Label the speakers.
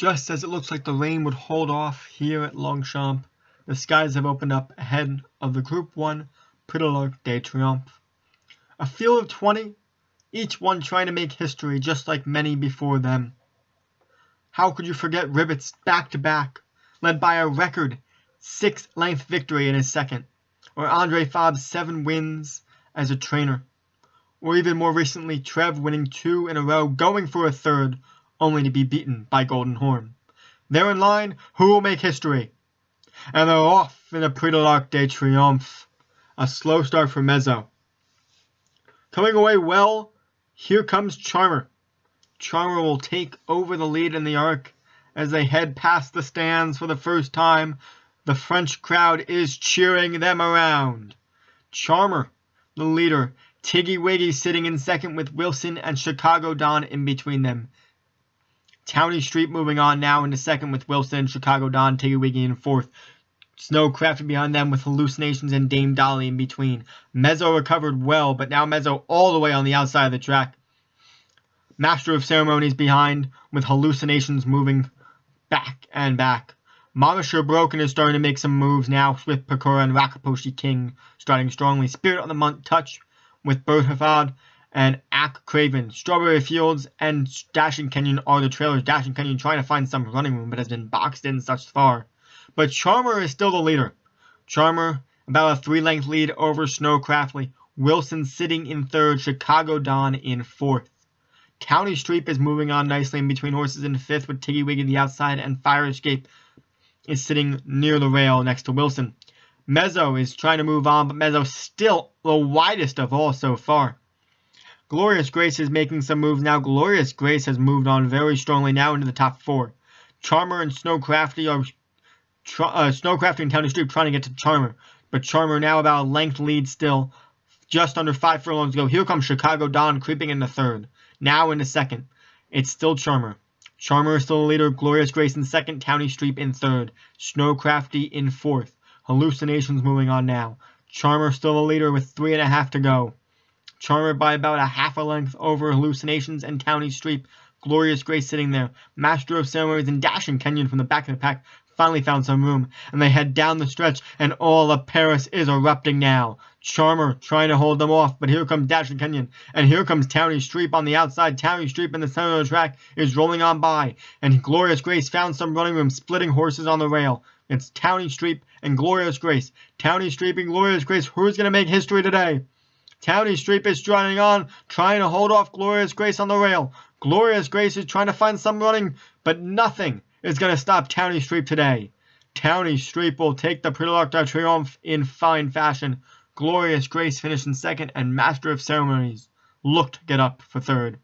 Speaker 1: Just as it looks like the rain would hold off here at Longchamp, the skies have opened up ahead of the Group 1 Prix de Triomphe. A field of 20, each one trying to make history just like many before them. How could you forget Ribet's back-to-back, led by a record 6-length victory in his second, or Andre Fab's 7 wins as a trainer, or even more recently Trev winning 2 in a row, going for a third, only to be beaten by Golden Horn. They're in line, who will make history? And they're off in the Prix de Triomphe. A slow start for Mezzo. Coming away well, here comes Charmer. Charmer will take over the lead in the arc as they head past the stands for the first time. The French crowd is cheering them around. Charmer, the leader. Tiggy Wiggy sitting in second with Wilson and Chicago Don in between them. Townie Street moving on now into second with Wilson, Chicago Don, Tiggy Wiggy in fourth. Snowcrafted behind them with Hallucinations and Dame Dolly in between. Mezzo recovered well, but now Mezzo all the way on the outside of the track. Master of Ceremonies behind with Hallucinations moving back and back. Monisher Broken is starting to make some moves now with Pecora and Rakaposhi King starting strongly. Spirit on the Month Touch with Berthafad and Ack Craven. Strawberry Fields and Dashing Kenyon are the trailers. Dashing Kenyon trying to find some running room but has been boxed in thus far. But Charmer is still the leader. Charmer about a 3-length lead over Snowcraftly. Wilson sitting in third. Chicago Don in fourth. Townie Street is moving on nicely in between horses in fifth with Tiggy Wiggy the outside, and Fire Escape is sitting near the rail next to Wilson. Mezzo is trying to move on, but Mezzo still the widest of all so far. Glorious Grace is making some moves now. Glorious Grace has moved on very strongly now into the top 4. Charmer and Snowcrafty are Snowcrafty and Townie Street trying to get to Charmer, but Charmer now about a length lead still, just under 5 furlongs to go. Here comes Chicago Don creeping into third, now into second. It's still Charmer. Charmer is still the leader. Glorious Grace in second. Townie Street in third. Snowcrafty in fourth. Hallucinations moving on now. Charmer still the leader with 3.5 to go. Charmer by about a half a length over Hallucinations and Townie Street. Glorious Grace sitting there. Master of Ceremonies and Dashing Kenyon from the back of the pack finally found some room, and they head down the stretch, and all of Paris is erupting now. Charmer trying to hold them off, but here comes Dashing Kenyon, and here comes Townie Street on the outside. Townie Street in the center of the track is rolling on by, and Glorious Grace found some running room, splitting horses on the rail. It's Townie Street and Glorious Grace. Townie Street and Glorious Grace. Who's going to make history today? Townie Street is striding on, trying to hold off Glorious Grace on the rail. Glorious Grace is trying to find some running, but nothing is going to stop Townie Street today. Townie Street will take the Prix de Triomphe in fine fashion. Glorious Grace finished in second, and Master of Ceremonies looked to get up for third.